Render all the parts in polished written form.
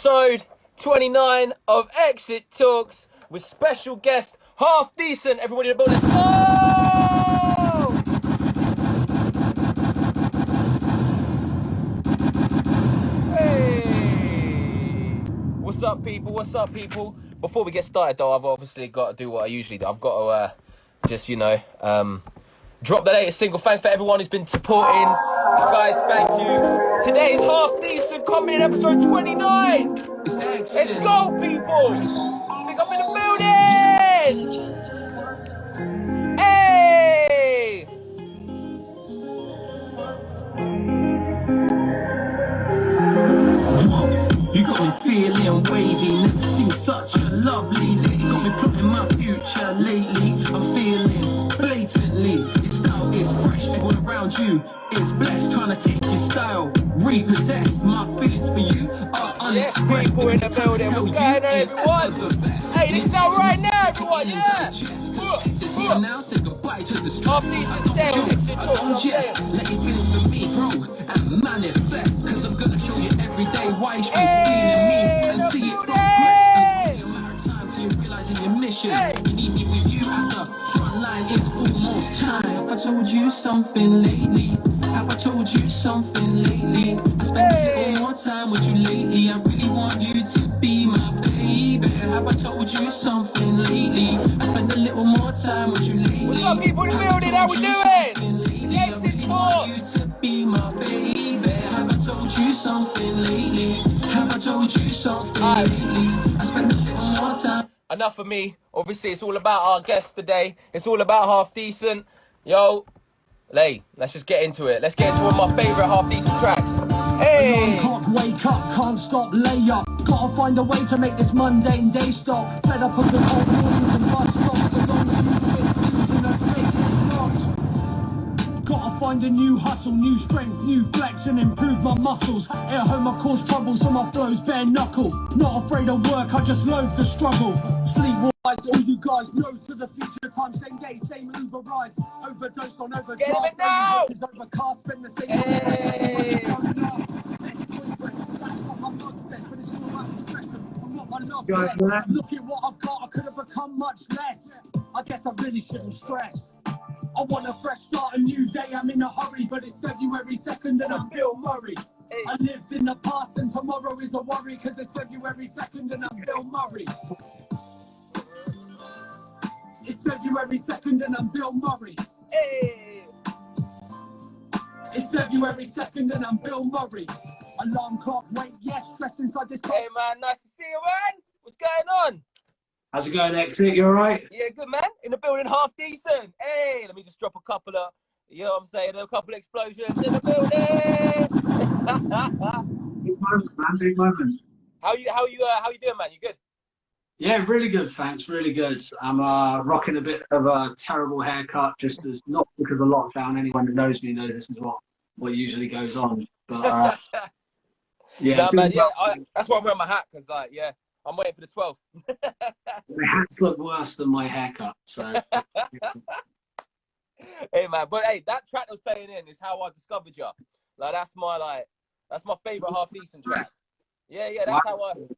episode 29 of Exit Talks with special guest Half Decent. Everybody in the building. Oh! Hey! What's up, people? What's up, people? Before we get started, though, I've obviously got to do what I usually do. I've got to just, drop the latest single. Thanks for everyone who's been supporting. You guys, thank you. Today's Half Decent, coming in episode 29. Let's go, people. Big up in the building. Hey. You got me feeling wavy, never seen such a lovely lady. Got me plotting my future lately. I'm feeling blatantly, your style is fresh, everyone around you is blessed. Trying to take your style, repossess. My feelings for you are unexpressed. Yes, people in the building. What's going on, everyone? Hey, this is out right now, everyone. Yeah. Now say goodbye to the Half stress. Decent today. Exit Talks. Don't just let your feelings for me grow and manifest, cause I'm gonna show you every day why you should be feeling me and see it progress. It's only a matter of time till you're realizing your mission. You need me with you at the front line, it's almost time. Have I told you something lately? Have I told you something lately? I spent a little more time with you lately. I really want you to be my baby. Have I told you something lately? I spent a little more time with you lately. What's up, people in the building? How we doing? It's Exit Talks. You to be my baby. Have I told you something lately? Have I told you something lately? I spent a little more time. Enough of me. Obviously, it's all about our guest today. It's all about Half Decent. Yo, let's just get into it. Let's get into one of my favourite Half Decent tracks. Hey! Can't wake up, can't stop, lay up. Gotta find a way to make this mundane day stop. Fed up of the old mornings and bus stops. The long queues to get food and us making knots. Gotta find a new hustle, new strength, new flex and improve my muscles. At home I cause trouble so my flow's bare knuckle. Not afraid of work, I just loathe the struggle. Sleepwalk, all you guys know to the future time. Same day, same Uber rides. Overdosed on overdraft. Get him now! Is overcast, spend the same Hey! That's what my mug says, but it's all about expression. I'm not my love Go says. ahead. Look at what I've got, I could have become much less. I guess I really shouldn't stress. I want a fresh start, a new day, I'm in a hurry. But it's February 2nd and I'm Bill Murray. I lived in the past and tomorrow is a worry, cause it's February 2nd and I'm Bill Murray. It's February 2nd and I'm Bill Murray. Hey! It's February 2nd and I'm Bill Murray. Alarm clock, wait, yes, stressed inside this car. Hey, man, nice to see you, man. What's going on? How's it going, Exit? You alright? Yeah, good, man. In the building, Half Decent. Hey, let me just drop a couple of, you know what I'm saying, a couple of explosions in the building. Big moment, man, big moment. How you doing, man? You good? Yeah, really good, thanks, really good. I'm rocking a bit of a terrible haircut, just as not because of lockdown. Anyone who knows me knows this is what usually goes on. But yeah, Nah, man, yeah, that's why I'm wearing my hat, because, I'm waiting for the 12th. my hats look worse than my haircut. So Hey, man, but hey, that track that was playing in is how I discovered you. Like, that's my favourite Half Decent track. Yeah, that's how I don't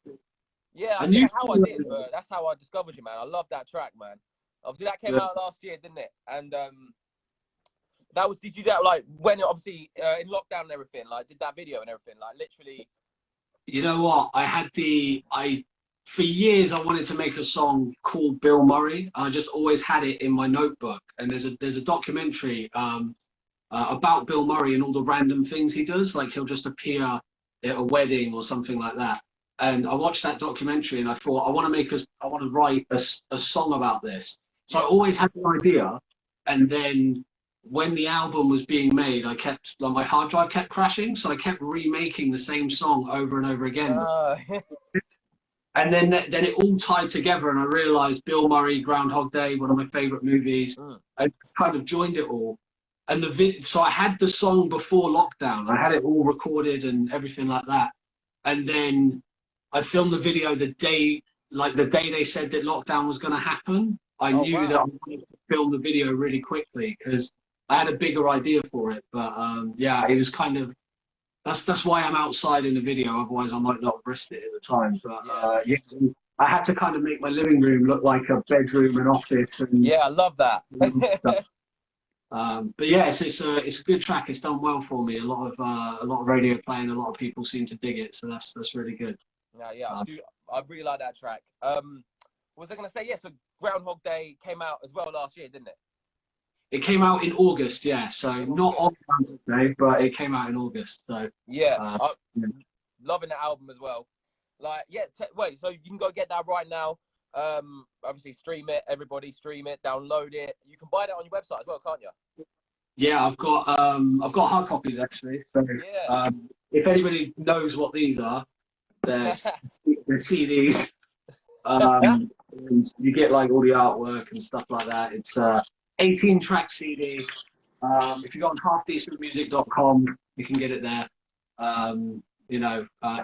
know how I did, but that's how I discovered you, man. I love that track, man. Obviously, that came out last year, didn't it? And did you do that, like, when, obviously, in lockdown and everything, like, did that video and everything, like, literally? you know what? For years I wanted to make a song called Bill Murray. I just always had it in my notebook. And there's a documentary about Bill Murray and all the random things he does. Like he'll just appear at a wedding or something like that. And I watched that documentary and I thought I want to write a song about this. So I always had the idea. And then when the album was being made, my hard drive kept crashing. So I kept remaking the same song over and over again. And then it all tied together, and I realised Bill Murray, Groundhog Day, one of my favourite movies. I just kind of joined it all. And so I had the song before lockdown. I had it all recorded and everything like that. And then I filmed the video the day they said that lockdown was going to happen. I knew that I wanted to film the video really quickly because I had a bigger idea for it. But it was kind of That's why I'm outside in the video. Otherwise, I might not have risked it at the time. But Yeah. yeah, I had to kind of make my living room look like a bedroom and office and Yeah, I love that. stuff. But yeah, it's a good track. It's done well for me. A lot of radio playing. A lot of people seem to dig it. So that's really good. Yeah, I really like that track. What was I gonna say? Yeah, so Groundhog Day came out as well last year, didn't it? It came out in August, yeah. So not on Groundhog Day, but it came out in August. So Yeah, yeah. loving the album as well. Like, yeah, wait, so you can go get that right now. Obviously stream it, everybody stream it, download it. You can buy that on your website as well, can't you? Yeah, I've got hard copies actually. So Yeah. if anybody knows what these are, they're CDs. And you get like all the artwork and stuff like that. It's 18 track CD. If you go on halfdecentmusic.com, you can get it there.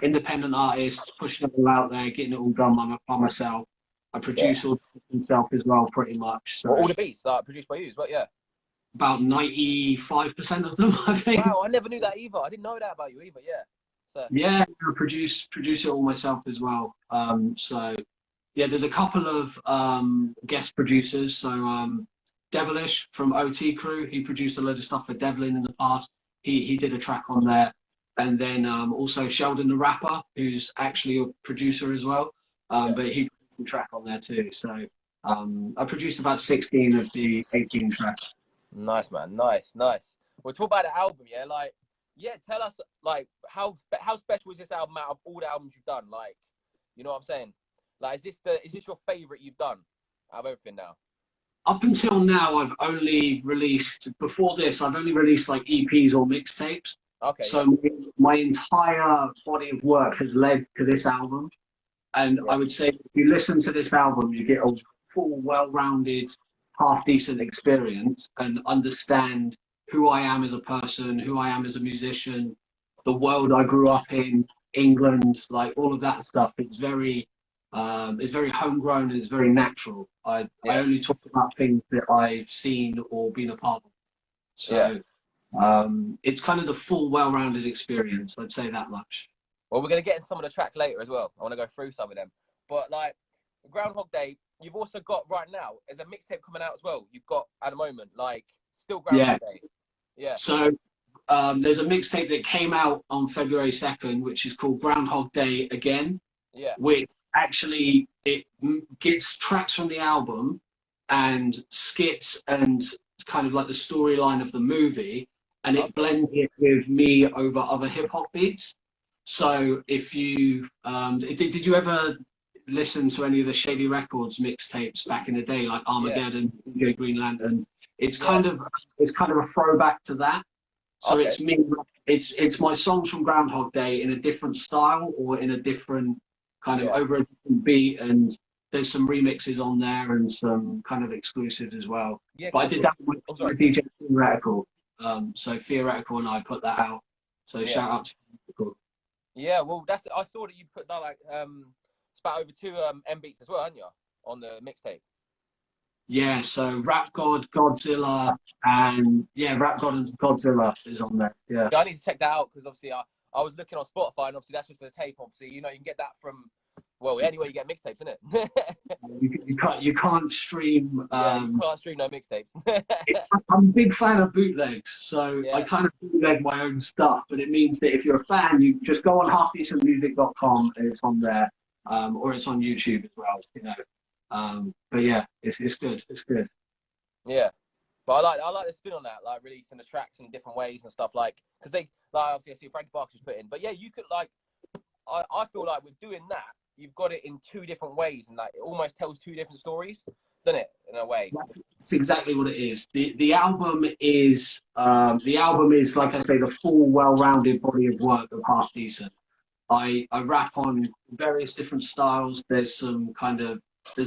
Independent artists pushing it all out there, getting it all done by myself. I produce all myself as well, pretty much. So all the beats are produced by you as well, yeah. about 95% of them, I think. Wow, I never knew that either. I didn't know that about you either, yeah. So Yeah, I produce it all myself as well. So yeah, there's a couple of guest producers. So Devilish from OT Crew, he produced a load of stuff for Devlin in the past. He did a track on there. And then also Sheldon the rapper, who's actually a producer as well. But he produced a track on there too. So I produced about 16 of the 18 tracks. nice, man. Nice. We'll talk about the album, yeah. Like, yeah, tell us like how special is this album out of all the albums you've done? Like, you know what I'm saying? Like, is this your favorite you've done out of everything now? Up until now, I've only released like EPs or mixtapes. Okay. So my entire body of work has led to this album. And I would say if you listen to this album, you get a full, well-rounded, half-decent experience and understand who I am as a person, who I am as a musician, the world I grew up in, England, like all of that stuff. It's very homegrown and it's very natural. I only talk about things that I've seen or been a part of. So it's kind of the full, well-rounded experience. I'd say that much. Well, we're gonna get in some of the tracks later as well. I want to go through some of them. But like Groundhog Day, you've also got right now. There's a mixtape coming out as well. You've got at the moment, like still Groundhog Day. Yeah. So there's a mixtape that came out on February 2nd, which is called Groundhog Day Again. Yeah. Which actually it gets tracks from the album and skits and kind of like the storyline of the movie, and it blends it with me over other hip hop beats. So if you did you ever listen to any of the Shady Records mixtapes back in the day, like Armageddon, Green Lantern? It's kind of a throwback to that. So it's me. It's my songs from Groundhog Day in a different style or in a different kind of over a different beat, and there's some remixes on there and some kind of exclusives as well. Yeah, but I did that with DJ Theoretical. So Theoretical and I put that out. So shout out to Theoretical. Yeah, well, I saw that you put that like it's about over 2 M beats as well, haven't you, on the mixtape? Yeah, so Rap God, Godzilla, and Rap God and Godzilla is on there. Yeah, I need to check that out because obviously I was looking on Spotify and obviously that's just the tape. Obviously, you can get that from anywhere you get mixtapes, isn't it? you can't stream. You can't stream no mixtapes. I'm a big fan of bootlegs, so I kind of bootleg my own stuff. But it means that if you're a fan, you just go on halfdecentmusic.com and it's on there, or it's on YouTube as well. But yeah, it's good. It's good. Yeah, but I like the spin on that, like releasing the tracks in different ways and stuff, like because they obviously I see Frankie Barker's put in, but yeah, you could like I feel like with doing that, you've got it in 2 different ways, and like it almost tells 2 different stories, doesn't it? In a way. That's exactly what it is. The album is like I say, the full, well-rounded body of work of Half Decent. I rap on various different styles. There's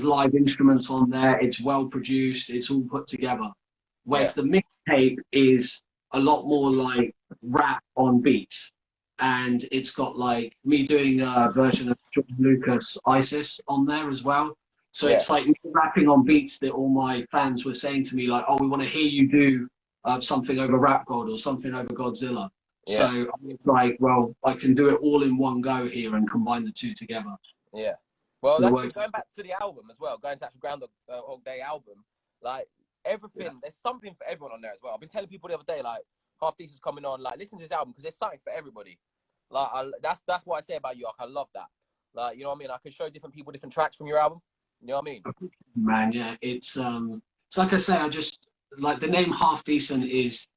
live instruments on there. It's well produced. It's all put together. Whereas the mixtape is a lot more like rap on beats. And it's got like me doing a version of John Lucas ISIS on there as well. So it's like me rapping on beats that all my fans were saying to me like, oh, we want to hear you do something over Rap God or something over Godzilla. So it's like, well, I can do it all in one go here and combine the two together. Yeah. Well, And it that's works. going back to the album as well. Going to actual Groundhog Day album, like everything. There's something for everyone on there as well. I've been telling people the other day, like Half Decent's coming on, like listen to this album because there's something for everybody. Like that's what I say about you. Like, I love that. Like, you know what I mean? I can show different people different tracks from your album. You know what I mean? Man, yeah, it's like I say, I just like the name Half Decent is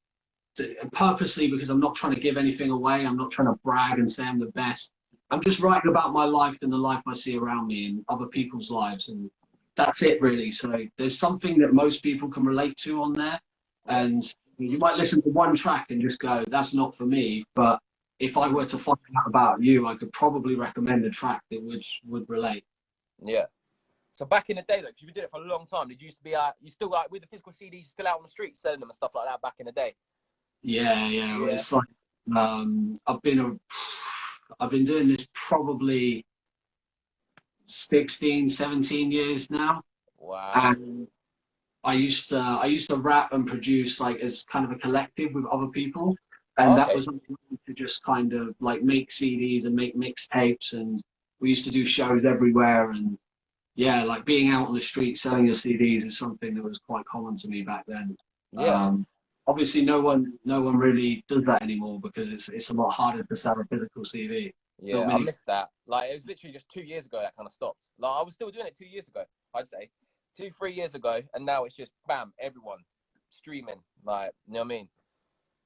purposely because I'm not trying to give anything away. I'm not trying to brag and say I'm the best. I'm just writing about my life and the life I see around me and other people's lives, and that's it really. So there's something that most people can relate to on there, and you might listen to one track and just go, "That's not for me." But if I were to find out about you, I could probably recommend a track that would relate. Yeah. So back in the day, though, because you've been doing it for a long time, did you used to be you still like with the physical CDs, still out on the streets selling them and stuff like that back in the day? Yeah. It's like I've been doing this probably 16, 17 years now. Wow. And I used to rap and produce like as kind of a collective with other people. And that was to just kind of like make CDs and make mixtapes, and we used to do shows everywhere. And yeah, like being out on the street selling your CDs is something that was quite common to me back then. Yeah. Obviously, no one really does that anymore because it's a lot harder to sell a physical CD. Yeah, I missed that. Like, it was literally just 2 years ago that kind of stopped. Like, I was still doing it 2 years ago, I'd say. 2-3 years ago, and now it's just, bam, everyone streaming. Like, you know what I mean?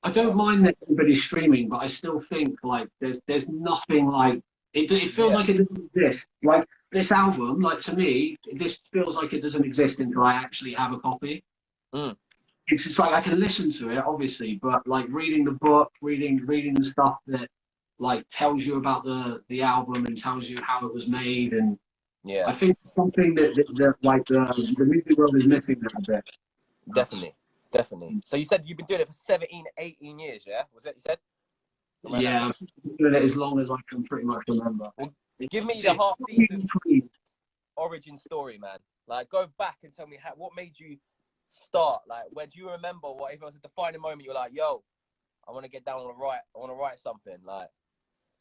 I don't mind that everybody's streaming, but I still think, like, there's nothing like... It feels like it doesn't exist. Like, this album, like, to me, this feels like it doesn't exist until I actually have a copy. It's just like I can listen to it, obviously, but, like, reading the book, reading the stuff that like tells you about the album and tells you how it was made, and I think something that like the music world is missing that a bit. Definitely. So you said you've been doing it for 17, 18 years, yeah? Was that you said? Yeah, I've been doing it as long as I can pretty much remember. Well, give me the Half Decent origin story, man. Like, go back and tell me what made you start. Like, where do you remember what if it was a defining moment? You're like, yo, I want to get down on the right. I want to write something. Like.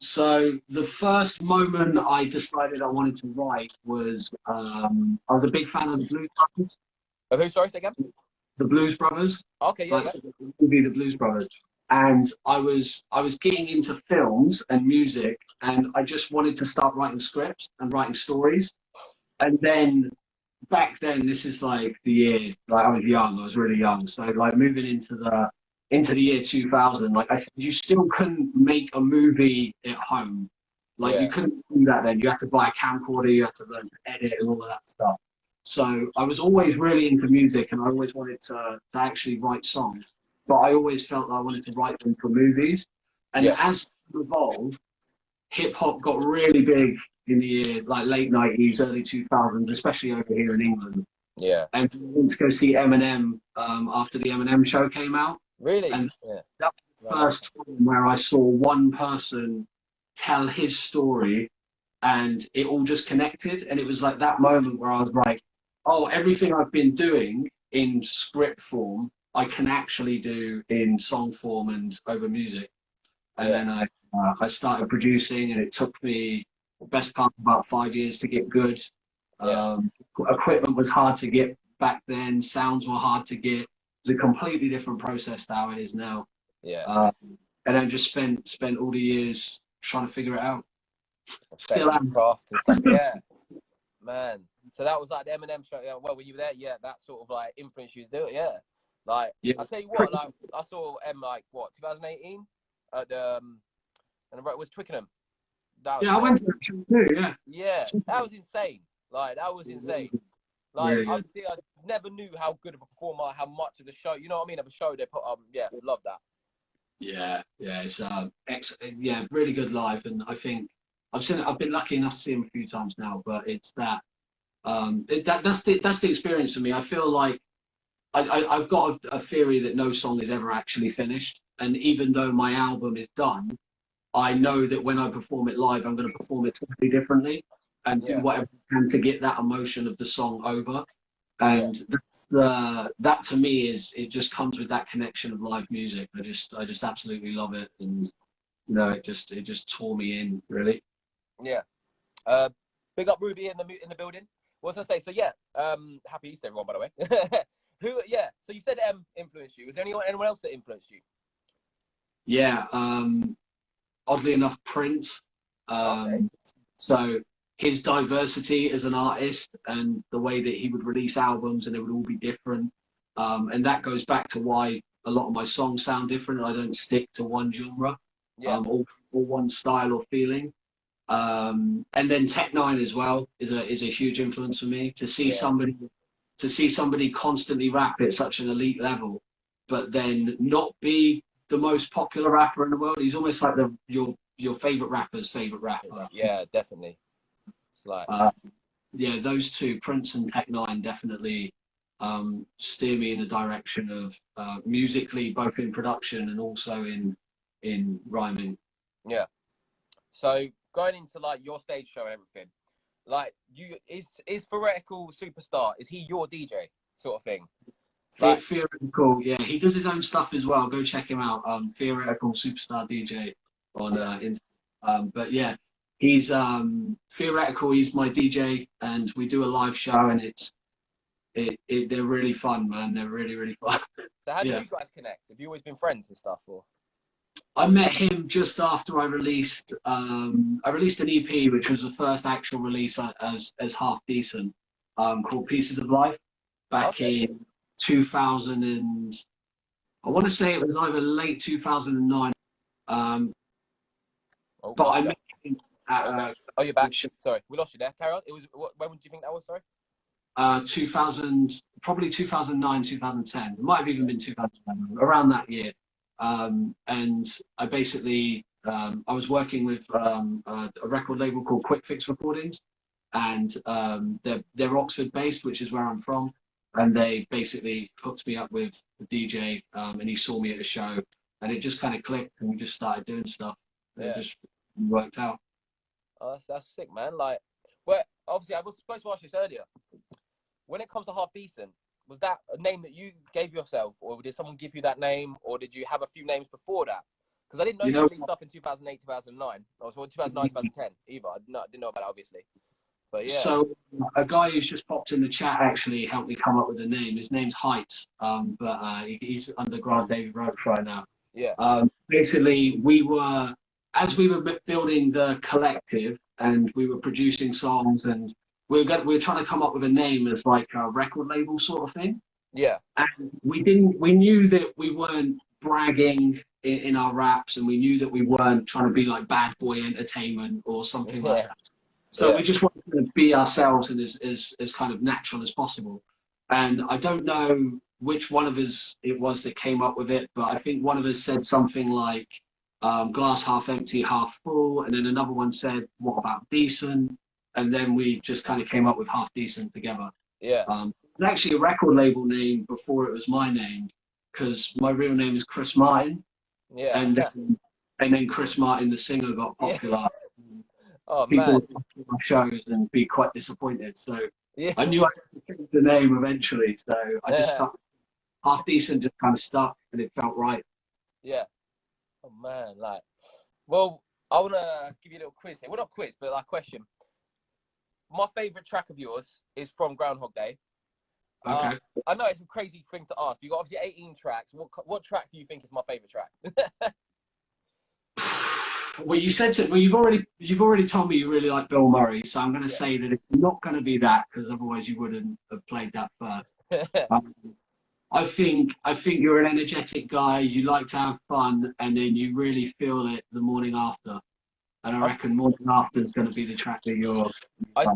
So the first moment I decided I wanted to write was I was a big fan of the Blues Brothers. Oh, who? Sorry, say again. The Blues Brothers. Okay, yeah. The Blues Brothers. And I was getting into films and music, and I just wanted to start writing scripts and writing stories. And then back then, this is like the year, like I was young, I was really young. So like moving into the year 2000, like you still couldn't make a movie at home. Like you couldn't do that then. You had to buy a camcorder, you had to learn to edit and all of that stuff. So I was always really into music, and I always wanted to actually write songs. But I always felt that I wanted to write them for movies. And as it evolved, hip hop got really big in the year, like late 90s, early 2000s, especially over here in England. Yeah. And I went to go see Eminem after the Eminem show came out. Really? And that was the first time where I saw one person tell his story, and it all just connected. And it was like that moment where I was like, oh, everything I've been doing in script form, I can actually do in song form and over music. And then I started producing, and it took me the best part of about 5 years to get good. Equipment was hard to get back then. Sounds were hard to get. It was a completely different process to how it is now. And then just spent all the years trying to figure it out. Still am. Craft and stuff. Yeah, man. So that was like the Eminem show. Yeah, well, were you there? Yeah, that sort of like influenced you to do it. Yeah, like I'll tell you what. Like I saw like 2018 at the and it was Twickenham. I went to that show too. Yeah, that was insane. Like that was insane. Like really obviously, I never knew how good of a performer, how much of the show. You know what I mean? Of a show they put. Love that. Yeah, it's really good live, and I think I've seen it. I've been lucky enough to see him a few times now, but it's that's the experience for me. I feel like I've got a theory that no song is ever actually finished, and even though my album is done, I know that when I perform it live, I'm going to perform it totally differently and do whatever I can to get that emotion of the song over. And that to me it just comes with that connection of live music. I just absolutely love it, and you know, it just tore me in, really. Yeah. Big up Ruby in the building. What was I say? So yeah, happy Easter everyone, by the way. Who? Yeah. So you said influenced you. Was there anyone else that influenced you? Yeah. Oddly enough, Prince. Okay. So his diversity as an artist and the way that he would release albums and it would all be different. And that goes back to why a lot of my songs sound different. I don't stick to one genre, Yeah. or one style or feeling. And then Tech Nine as well is a huge influence for me. To see somebody constantly rap at such an elite level, but then not be the most popular rapper in the world. He's almost like your favorite rapper's favorite rapper. Yeah, definitely. It's like yeah, those two, Prince and Tech Nine, definitely steer me in the direction of musically, both in production and also in rhyming. yeah. So going into like your stage show and everything, like is Theoretical Superstar, is he your DJ sort of thing? Like, Theoretical, yeah, he does his own stuff as well. Go check him out. Theoretical Superstar DJ on Instagram. But yeah, he's Theoretical. He's my DJ, and we do a live show, and they're really fun, man. They're really, really fun. so how did you guys connect? Have you always been friends and stuff, or? I met him just after I released an EP, which was the first actual release as Half Decent, called Pieces of Life, back in 2000 and I want to say it was either late 2009. But I met him at oh, you're back. Sorry, we lost you there. Carry on. It was when would you think that was? Sorry. 2000, probably 2009, 2010. It might have even been 2011, around that year. And I basically I was working with a record label called Quickfix Recordings, and they're Oxford based, which is where I'm from. And they basically hooked me up with the DJ, and he saw me at a show, and it just kind of clicked, and we just started doing stuff. It just worked out. Oh, that's sick, man. Like, well, obviously, I was supposed to ask you this earlier. When it comes to Half Decent, was that a name that you gave yourself, or did someone give you that name, or did you have a few names before that? Because I didn't know you released stuff in 2008, 2009, or 2009, 2010 either. I didn't know about it, obviously. But yeah. So a guy who's just popped in the chat actually helped me come up with the name. His name's Heights, but he's underground David Roach right now. Yeah. Basically, as we were building the collective and we were producing songs, and we were trying to come up with a name as like a record label sort of thing. Yeah. And we knew that we weren't bragging in our raps, and we knew that we weren't trying to be like Bad Boy Entertainment or something like that. So we just wanted to be ourselves and as kind of natural as possible. And I don't know which one of us it was that came up with it, but I think one of us said something like glass half empty, half full. And then another one said, what about decent? And then we just kind of came up with Half Decent together. Yeah. It's actually a record label name before it was my name, because my real name is Chris Martin. Yeah. And then Chris Martin, the singer, got popular. Yeah. Oh, people man. would come to my shows and be quite disappointed. So I knew I had to change the name eventually. So I just stuck. Half Decent just kind of stuck, and it felt right. Yeah. Oh man, like, well, I wanna give you a little quiz here. Well, not quiz, but like question. My favorite track of yours is from Groundhog Day. Okay. I know it's a crazy thing to ask. You got obviously 18 tracks. What track do you think is my favorite track? Well, you've already told me you really like Bill Murray, so I'm going to say that it's not going to be that, because otherwise you wouldn't have played that first. I think you're an energetic guy. You like to have fun, and then you really feel it the morning after. And I reckon Morning After is going to be the track that you're. I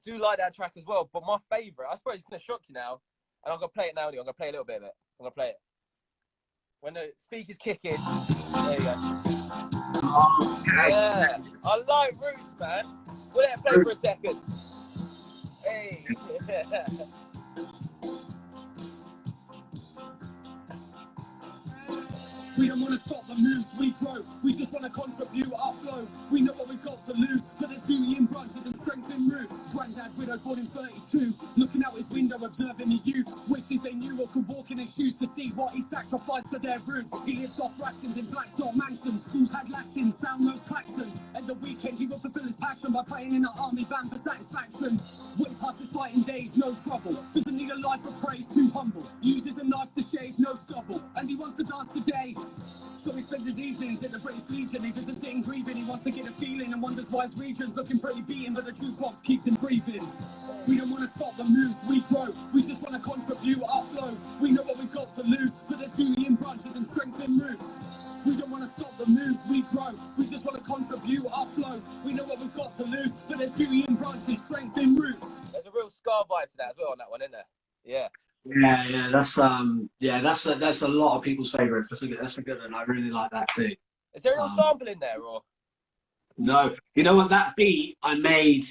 do like that track as well. But my favorite, I suppose it's going to shock you now, and I'm going to play it now. I'm going to play a little bit of it. I'm going to play it when the speakers kick in. There you go. Okay. Yeah, I like Roots, man. We'll let it play for a second. Hey. We don't want to stop the moves we grow. We just want to contribute our flow. We know what we've got to lose, but there's beauty in branches and strength in roots. Granddad's widow born in 32, looking out his window, observing in the youth. Wishes they knew or could walk in his shoes to see what he sacrificed for their roots. He lived off rations in blacks, not mansions. Schools had lashings, sound those claxons. At the weekend, he would fulfill his passion by playing in an army band for satisfaction. Way past his fighting days, no trouble. Doesn't need a life of praise, too humble. Uses a knife to shave, no stubble. And he wants to dance today. So he spends his evenings in the British Legion. He doesn't sit and grieving, he wants to get a feeling and wonders why his region's looking pretty beaten, but the jukebox keeps him breathing. We don't want to stop the moves, we grow. We just want to contribute our flow. We know what we've got to lose, but there's beauty in branches and strength in roots. We don't want to stop the moves, we grow. We just want to contribute our flow. We know what we've got to lose, but there's beauty in branches, strength in roots. There's a real Scar vibe to that as well on that one, isn't there? Yeah. Yeah, that's a lot of people's favourites. That's a good one. I really like that too. Is there a little sample in there, or? No, you know what, that beat I made.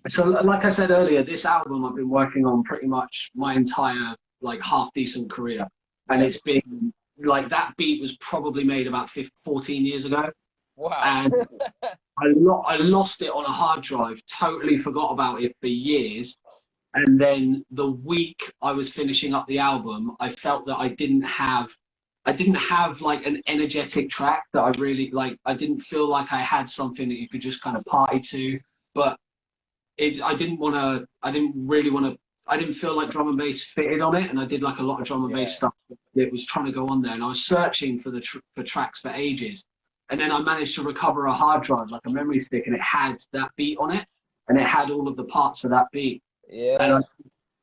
So like I said earlier, this album I've been working on pretty much my entire like half decent career, and it's been like that beat was probably made about 14 years ago. Wow. And I lost it on a hard drive, totally forgot about it for years. And then the week I was finishing up the album, I felt that I didn't have like an energetic track that I really like. I didn't feel like I had something that you could just kind of party to, but I didn't feel like drum and bass fitted on it. And I did like a lot of drum and bass stuff that was trying to go on there. And I was searching for for tracks for ages. And then I managed to recover a hard drive, like a memory stick, and it had that beat on it, and it had all of the parts for that beat. Yeah. And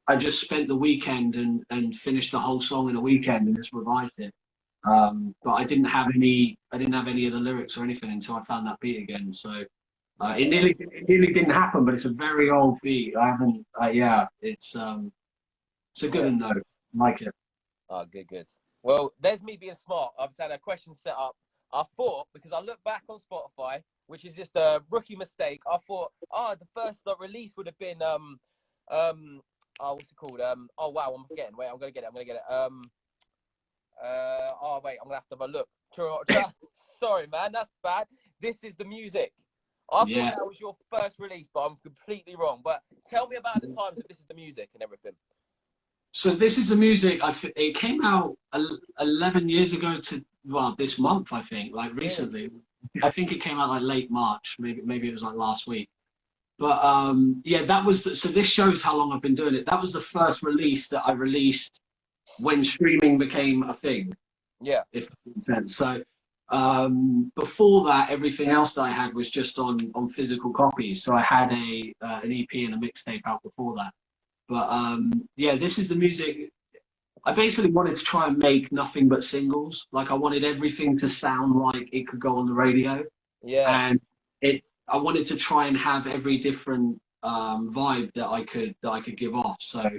I just spent the weekend and finished the whole song in a weekend and just revived it. But I didn't have any of the lyrics or anything until I found that beat again. So it nearly didn't happen, but it's a very old beat. I haven't. It's a good one though. I like it. Oh, good. Well, there's me being smart. I've had a question set up. I thought, because I look back on Spotify, which is just a rookie mistake, I thought, the first release would have been what's it called? Oh wow, I'm forgetting. Wait, I'm gonna get it. Wait, I'm gonna have to have a look. Sorry, man, that's bad. This is the music. I thought that was your first release, but I'm completely wrong. But tell me about the times of This Is the Music and everything. So This Is the Music. It came out 11 years ago this month, I think. Like recently, I think it came out like late March. Maybe it was like last week. But that was so. This shows how long I've been doing it. That was the first release that I released when streaming became a thing. Yeah, if that makes sense. So before that, everything else that I had was just on physical copies. So I had an EP and a mixtape out before that. But This Is the Music. I basically wanted to try and make nothing but singles. Like I wanted everything to sound like it could go on the radio. Yeah, and I wanted to try and have every different vibe that I could give off. So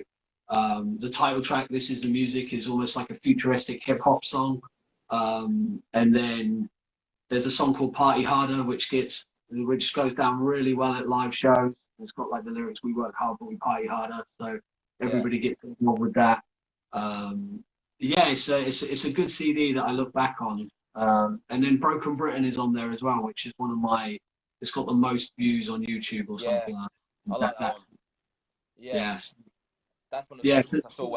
the title track, This Is the Music, is almost like a futuristic hip hop song. And then there's a song called Party Harder, which goes down really well at live shows. It's got like the lyrics, we work hard, but we party harder. So everybody gets involved with that. It's a good CD that I look back on. And then Broken Britain is on there as well, which is it's got the most views on YouTube or something like that. I like that one. Yes. That's one of the things I saw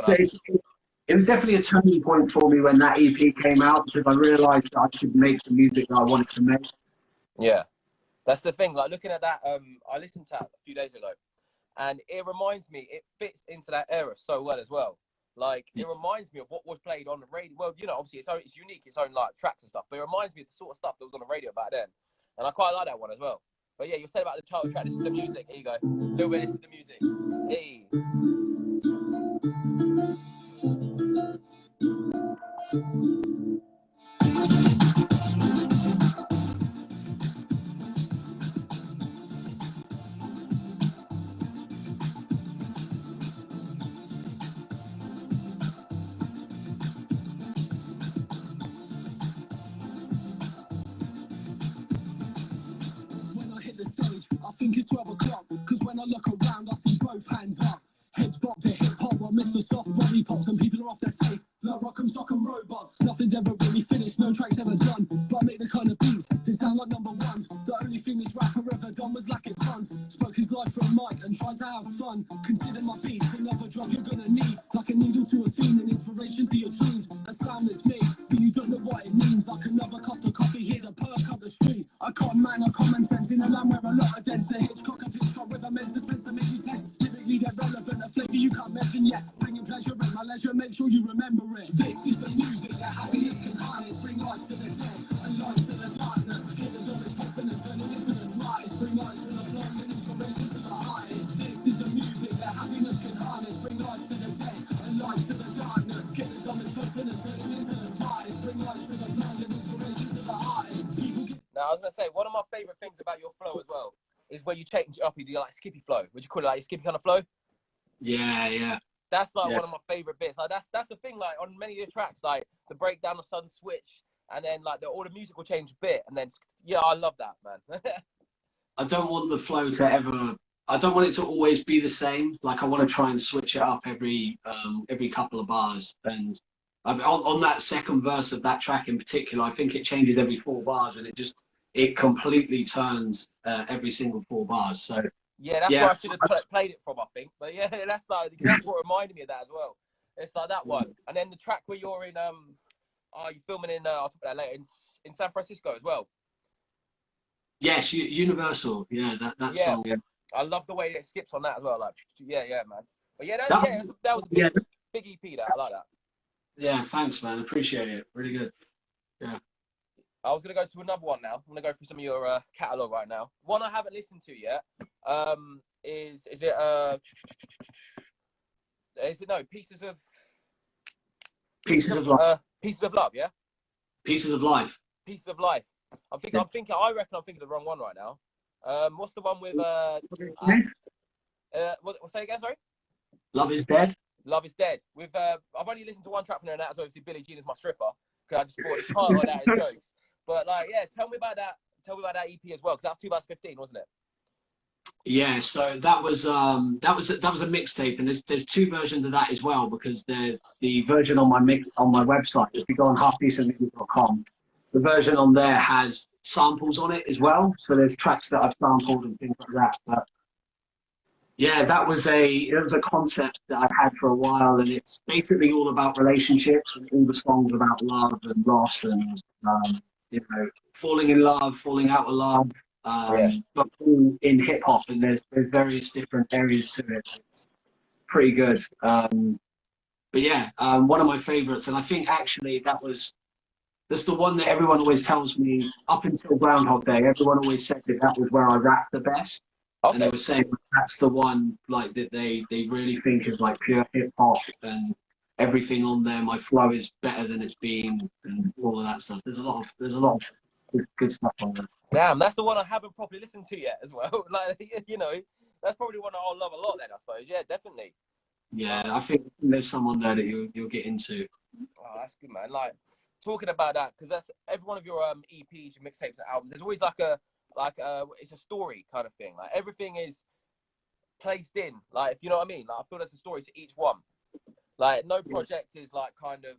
it was definitely a turning point for me when that EP came out, because I realised that I could make the music that I wanted to make. Yeah. That's the thing, like looking at that, I listened to that a few days ago, and it reminds me, it fits into that era so well as well. Like, it reminds me of what was played on the radio. Well, you know, obviously it's unique, its own like tracks and stuff, but it reminds me of the sort of stuff that was on the radio back then. And I quite like that one as well. But yeah, you said about the title track, This Is the Music. Here you go. A little bit, This Is the Music. Hey. I think it's 12 o'clock, cause when I look around I see both hands up. Heads bop to hip hop, while Mr. Soft Robbie pops and people are off their face. Like rock'em, sock'em, robots. Nothing's ever really finished, no track's ever done. But I make the kind of beats that sound like number ones. The only thing this rapper ever done one was lacking funds. Spoke his life from mic and tried to have fun. Consider my beats another drug you're gonna need. Like a needle to a fiend, an inspiration to your dreams. A sound that's me, but you don't know what it means. Like another cup of coffee, here to perk up the streets. I can't man a common sense in a land where a lot of dense. The Hitchcock and Hitchcock with a men's suspense that makes you tense. Typically they're relevant, a flavour you can't mention yet. Bringing pleasure in my leisure, make sure you remember it. This is the music that happiness can harness. Bring life to the dead and light to the darkness. Hit the door, it's busting and turning into the smartest. Bring light to the blind and inspiration to the highest. This is the music that happiness can harness. Bring life to the dead and light to the darkness. Get the dumbest person and turn it into the smartest. Bring light to the blind and inspiration to the highest. Now, I was gonna say, one of my favorite things about your flow as well is where you change it up. You do like skippy flow. Would you call it like skippy kind of flow? Yeah. That's like one of my favorite bits. Like that's the thing. Like on many of the tracks, like the breakdown of sudden switch, and then like all the music will change a bit, and then yeah, I love that, man. I don't want the flow to ever. I don't want it to always be the same. Like I want to try and switch it up every couple of bars. And on that second verse of that track in particular, I think it changes every 4 bars, and it completely turns every single 4 bars. So yeah, that's where I should have played it from, I think. But yeah, that's what reminded me of that as well. It's like that one, and then the track where you're in you're filming in I'll talk about that later in San Francisco as well. Yes, Universal. Yeah, that song. Yeah. I love the way it skips on that as well. Like, yeah, man. But yeah, that was a big EP. That I like that. Yeah, thanks, man. Appreciate it. Really good. Yeah. I was gonna go to another one now. I'm gonna go through some of your catalog right now. One I haven't listened to yet. Is it Pieces of Love? Pieces of Love, yeah. Pieces of Life. Pieces of Life. I reckon I'm thinking of the wrong one right now. What's the one with say again, sorry? Love is Dead. Love is Dead. With I've only listened to one track from there, and that's obviously Billie Jean is my stripper. Because I just thought the title of that is jokes. But like, yeah, tell me about that. Tell me about that EP as well, because that's 2015, wasn't it? Yeah, so that was a mixtape, and there's 2 versions of that as well, because there's the version on my website. If you go on halfdecentmusic.com, the version on there has samples on it as well. So there's tracks that I've sampled and things like that. But yeah, it was a concept that I've had for a while, and it's basically all about relationships, and all the songs about love and loss and falling in love, falling out of love. But all in hip hop, and there's various different areas to it. It's pretty good. But yeah, one of my favorites, and I think actually that's the one that everyone always tells me up until Groundhog Day. Everyone always said that was where I rap the best. Okay. And they were saying that's the one like that they really think is like pure hip hop, and everything on there. My flow is better than it's been, and all of that stuff. There's a lot of good stuff on there. Damn, that's the one I haven't properly listened to yet as well. Like, that's probably one I'll love a lot then, I suppose. Yeah, definitely. Yeah, I think there's someone there that you'll get into. Oh, that's good, man. Like, talking about that, because that's every one of your EPs, your mixtapes and albums, there's always it's a story kind of thing. Like, everything is placed in, like, if you know what I mean. Like, I feel there's a story to each one. Like, no project is like kind of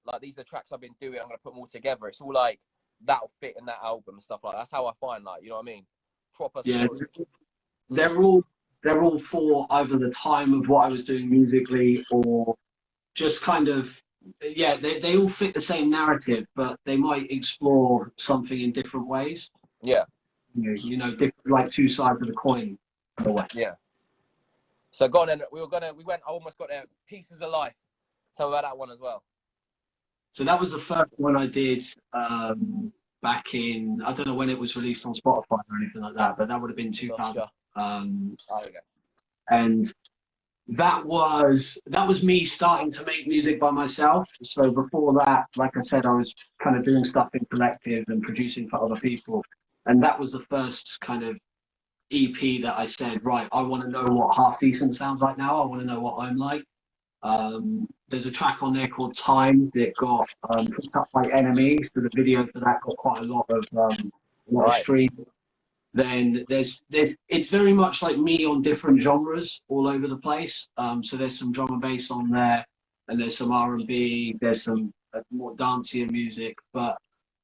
like, these are the tracks I've been doing, I'm gonna put them all together. It's all like that'll fit in that album and stuff like that. That's how I find, like, you know what I mean, proper story. They're all for either the time of what I was doing musically, or just kind of they all fit the same narrative, but they might explore something in different ways. Yeah, different, like 2 sides of the coin in a way. Yeah. So go on then. I almost got there. Pieces of Life. Tell me about that one as well. So that was the first one I did back in, I don't know when it was released on Spotify or anything like that, but that would have been 2000. Okay. And that was me starting to make music by myself. So before that, like I said, I was kind of doing stuff in collective and producing for other people. And that was the first kind of EP that I said, right, I want to know what Half Decent sounds like now. I want to know what I'm like. There's a track on there called Time that got picked up by Enemy, so the video for that got quite a lot of streams. Then it's very much like me on different genres all over the place. So there's some drum and bass on there, and there's some R&B, there's some more dancier music, but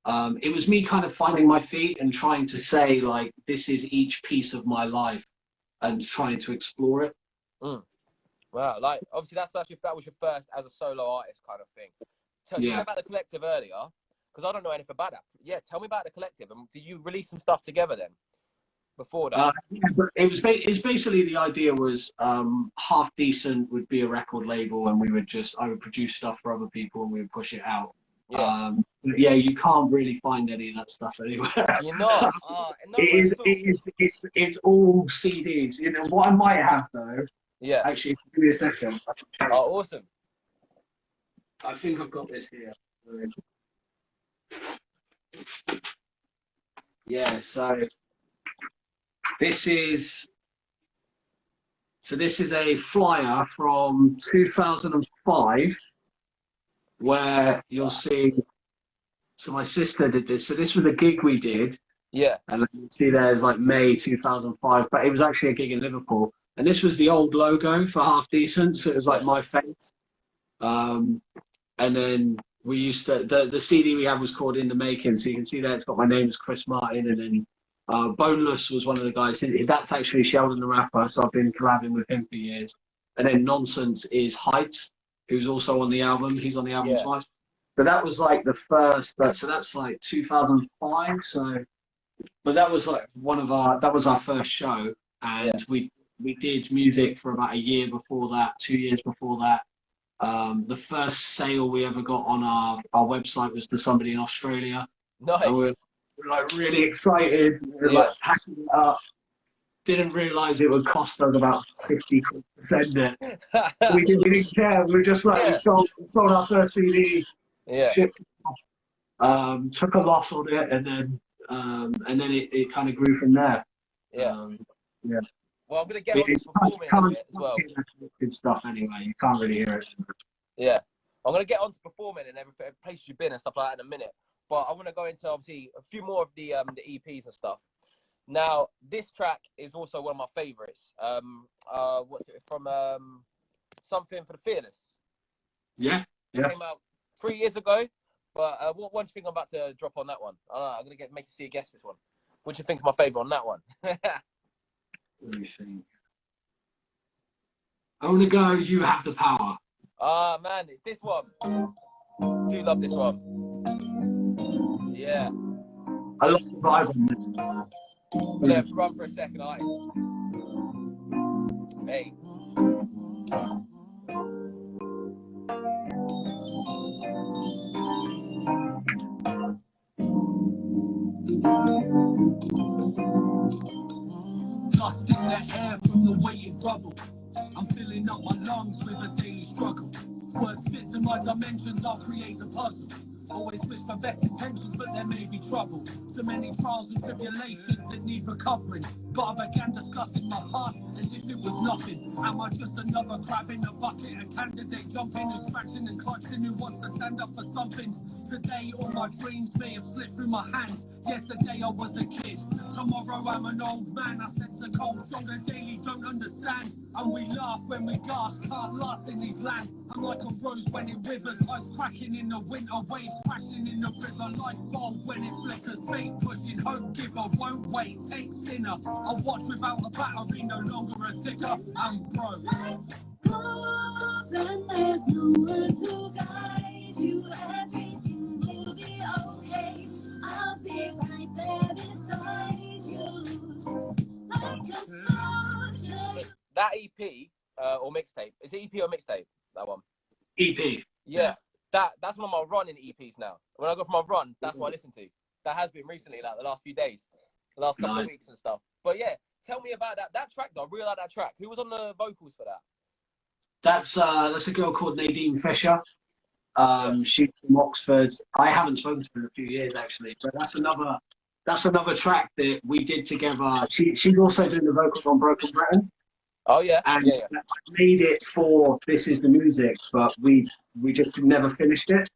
it was me kind of finding my feet and trying to say like, this is each piece of my life and trying to explore it. Wow, like obviously that was your first as a solo artist kind of thing. You said about the collective earlier, because I don't know anything about that. Yeah, tell me about the collective. And did you release some stuff together then? Before that? But it's basically the idea was Half Decent would be a record label, and I would produce stuff for other people, and we would push it out. Yeah, you can't really find any of that stuff anywhere. You're not. It's all CDs. You know what I might have though. Yeah. Actually, give me a second. Oh, awesome. I think I've got this here. Yeah. So this is a flyer from 2005 where you'll see. So my sister did this. So this was a gig we did. Yeah. And you see there's like May 2005, but it was actually a gig in Liverpool. And this was the old logo for Half Decent. So it was like my face. And then we used to, the CD we had was called In the Making. So you can see there it's got my name as Chris Martin. And then Boneless was one of the guys. That's actually Sheldon the rapper. So I've been collabing with him for years. And then Nonsense is Heights, who's also on the album. He's on the album twice. So that was like the first, so that's like 2005. So, but that was like that was our first show. And we did music for about a year before that, 2 years before that. The first sale we ever got on our website was to somebody in Australia. Nice. And we're like really excited. We were like packing it up. Didn't realise it would cost us about 50 quid to send it. we didn't care. We were just like, we sold our first CD. Yeah. Shipped, took a loss on it, and then it kind of grew from there. Yeah. Yeah. Well, I'm gonna get on to performing a bit as well. Good stuff anyway. You can't really hear it. Yeah. I'm gonna get on to performing and everything, places you've been and stuff like that in a minute. But I want to go into obviously a few more of the EPs and stuff. Now, this track is also one of my favorites. What's it from? Something for the Fearless. Yeah. It came out 3 years ago. But one thing I'm about to drop on that one. I'm gonna make you see a guess this one. What do you think is my favorite on that one? What do you think? I want to go. You Have the Power. Ah, man, it's this one. Do you love this one? Yeah. I love the vibe on it. We'll let it run for a second, artist. Hey. Dust in the air from the weighted rubble. I'm filling up my lungs with a daily struggle. Words fit to my dimensions, I'll create the puzzle. Always wish for best intentions, but there may be trouble. So many trials and tribulations that need recovering. But I began discussing my past as if it was nothing. Am I just another crab in a bucket? A candidate jumping who's scratching and clutching, who wants to stand up for something? Today all my dreams may have slipped through my hands. Yesterday I was a kid, tomorrow I'm an old man. I sense a cold shoulder daily, don't understand. And we laugh when we gasp, can't last in these lands. I'm like a rose when it withers, ice cracking in the winter, waves crashing in the river. Like bulb when it flickers, fate pushing, hope giver, won't wait, take sinner. I watch without a battery, no longer a ticker, I'm broke. And there's nowhere to guide you, everything will be okay. I'll be right there beside you, like a starship. That EP or mixtape, is it EP or mixtape? That one. EP. Yeah. That's one of my running EPs now. When I go for my run, that's what I listen to. That has been recently, like the last few days, the last couple of weeks and stuff. But yeah, tell me about that track though. I really like that track. Who was on the vocals for that? That's a girl called Nadine Fisher. She's from Oxford. I haven't spoken to her in a few years actually, but that's another track that we did together. She's also doing the vocals on Broken Britain. Oh yeah, and yeah. I made it for This Is the Music, but we just never finished it.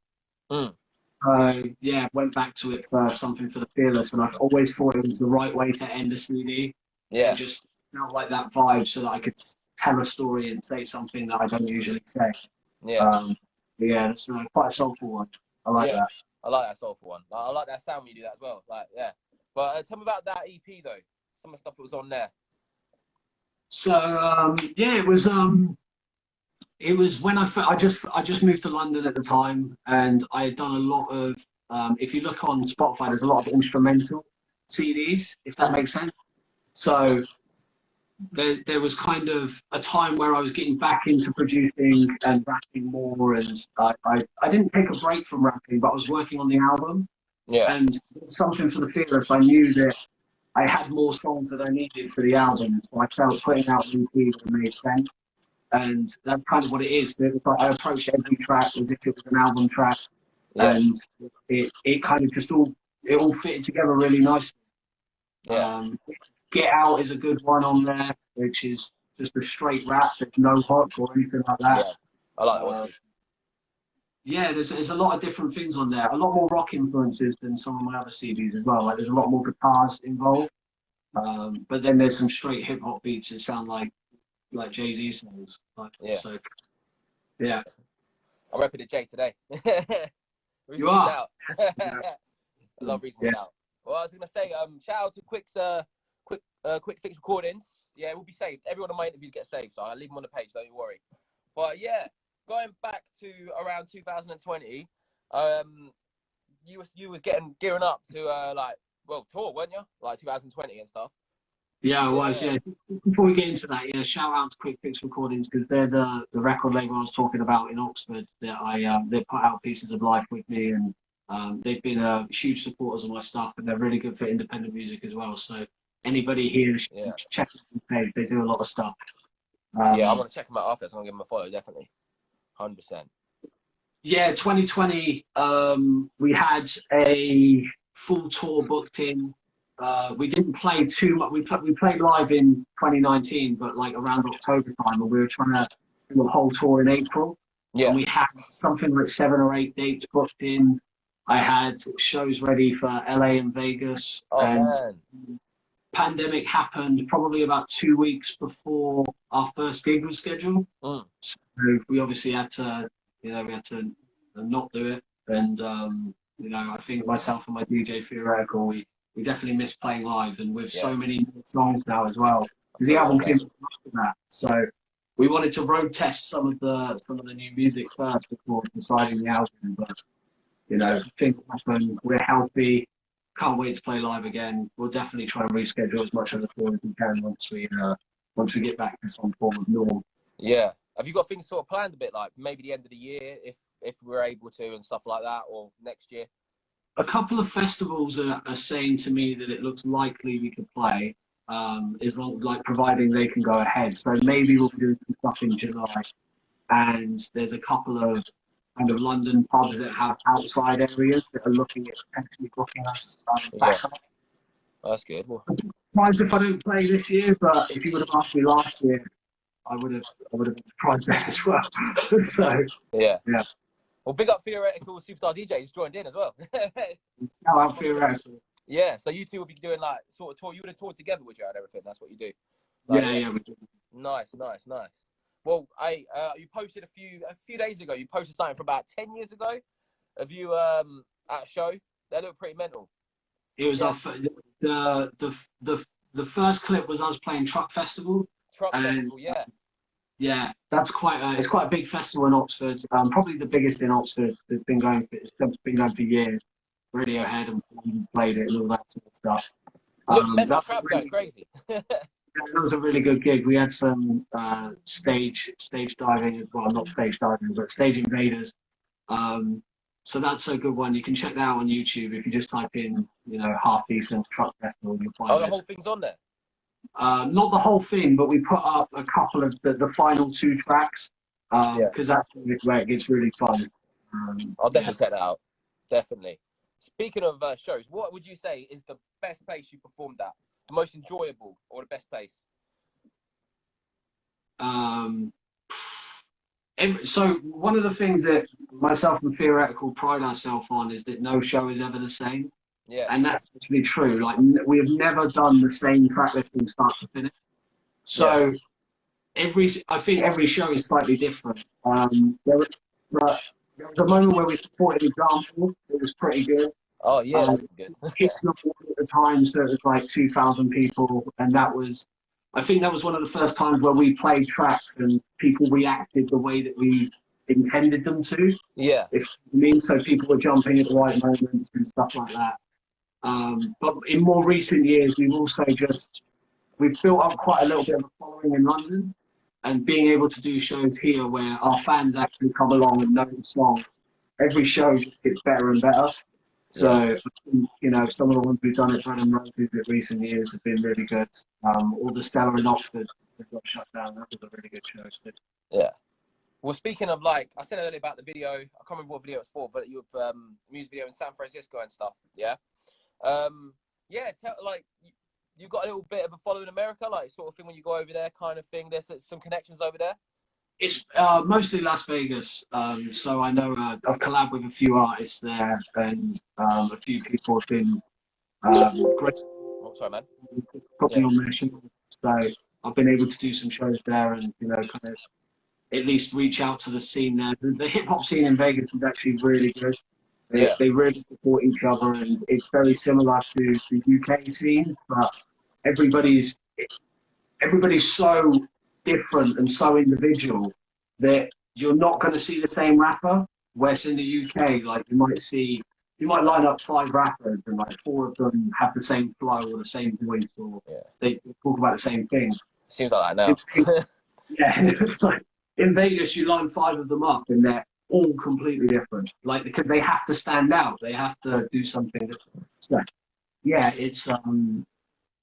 Went back to it for Something for the Fearless, and I've always thought it was the right way to end a CD. Yeah, it just felt like that vibe, so that I could tell a story and say something that I don't usually say. Yeah, it's quite a soulful one. I like that. I like that soulful one. I like that sound when you do that as well. Like, yeah. But tell me about that EP though. Some of the stuff that was on there. So yeah, it was when I just moved to London at the time, and I had done a lot of if you look on Spotify, there's a lot of instrumental CDs, if that makes sense. So there was kind of a time where I was getting back into producing and rapping more, and I didn't take a break from rapping, but I was working on the album. Yeah. And something for the Fearless, I knew that I had more songs that I needed for the album, so I felt putting out an EP would made sense. And that's kind of what it is. It's like I approached every track as if it was an album track, Yeah. and it kind of just all fitted together really nicely. Yeah. Get Out is a good one on there, which is just a straight rap. There's no hook or anything like that. Yeah. I like that one too. Yeah, there's a lot of different things on there. A lot more rock influences than some of my other CDs as well. Like there's a lot more guitars involved, but then there's some straight hip hop beats that sound like Jay-Z songs. Like, Yeah. So yeah, I'm repping the J today. You are. I love Reason Without. Well, I was gonna say, shout out to Quickfix recordings. Yeah, it will be saved. Every one of my interviews get saved, so I'll leave them on the page. Don't you worry. But yeah, going back to around 2020, you were gearing up to tour, weren't you? Like 2020 and stuff. Yeah, I was. Yeah. Before we get into that, yeah, shout out to Quickfix Recordings because they're the record label I was talking about in Oxford. That they put out Pieces of Life with me, and they've been huge supporters of my stuff, and they're really good for independent music as well. So anybody here, check the page. They do a lot of stuff. Yeah, I'm gonna check them out after. So I'm gonna give them a follow, definitely, 100%. Yeah, 2020, we had a full tour booked in. We didn't play too much. We played live in 2019, but like around October time, and we were trying to do a whole tour in April. Yeah. And we had something like 7 or 8 dates booked in. I had shows ready for LA and Vegas. Oh, and man. Pandemic happened probably about 2 weeks before our first gig was scheduled. Mm. So we obviously had to, not do it. And, I think myself and my DJ Theoretical, we definitely miss playing live, and with so many more songs now as well. The album came after that, so we wanted to road test some of the new music first before deciding the album. But things happen. We're healthy. Can't wait to play live again. We'll definitely try and reschedule as much of the tour as we can once we get back to some form of norm. Yeah. Have you got things sort of planned a bit, like maybe the end of the year, if we're able to, and stuff like that, or next year? A couple of festivals are saying to me that it looks likely we could play, providing they can go ahead. So maybe we'll do some stuff in July. And there's a couple of kind of London pubs that have outside areas that are looking at potentially booking us back up. That's good. Well, Surprised if I don't play this year, but if you would have asked me last year, I would have been surprised then as well. So yeah. Yeah. Well, big up Theoretical Superstar DJ. He's joined in as well. Now I'm Theoretical. Yeah, so you two will be doing like sort of tour. You would have toured together, would you, and everything? That's what you do. Yeah. We do. Nice. Well, you posted a few days ago. You posted something from about 10 years ago of you at a show. They look pretty mental. It was the first clip was us playing Truck Festival. Festival, yeah. Yeah, that's quite a big festival in Oxford. Probably the biggest in Oxford. It's been going for years. Radiohead and played it and all that sort of stuff. That crowd going crazy. That was a really good gig. We had some stage diving as well, not stage diving, but stage invaders. So that's a good one. You can check that out on YouTube if you just type in, half decent Truck Festival. You'll find the whole thing's on there. Not the whole thing, but we put up a couple of the final 2 tracks because that's where it gets really fun. I'll definitely check that out. Definitely. Speaking of shows, what would you say is the best place you performed at? The most enjoyable or the best place? So one of the things that myself and Theoretical pride ourselves on is that no show is ever the same. Yeah. And that's actually true. Like we have never done the same track listing start to finish. So I think every show is slightly different. There was a moment where we supported Example. It was pretty good. Oh yeah, Um, that's good. Kids Not One at the time, so it was like 2,000 people, and that was, I think that was one of the first times where we played tracks and people reacted the way that we intended them to. Yeah, If you mean, so people were jumping at the right moments and stuff like that. But in more recent years, we've built up quite a little bit of a following in London, and being able to do shows here where our fans actually come along and know the song. Every show just gets better and better. So, you know, some of the ones we've done at Brennan Roses in recent years have been really good. All the Stella in Oxford that got shut down, that was a really good show too. yeah. Well, speaking of, like, I said earlier about the video. I can't remember what video it's for, but you music video in San Francisco and stuff. Yeah. Yeah. Like, you got a little bit of a follow in America, like sort of thing when you go over there, kind of thing. There's some connections over there. It's mostly Las Vegas, so I know I've collabed with a few artists there, and a few people have been great. Oh, sorry, man. Put me on their show, so I've been able to do some shows there, and you know, kind of at least reach out to the scene there. The hip hop scene in Vegas is actually really good. They really support each other, and it's very similar to the UK scene, but everybody's so different and so individual that you're not going to see the same rapper. Whereas in the UK, like you might line up 5 rappers and like 4 of them have the same flow or the same voice, or they talk about the same thing. Seems like that now. Yeah, it's like in Vegas, you line 5 of them up and they're all completely different. Like because they have to stand out, they have to do something different. So yeah, it's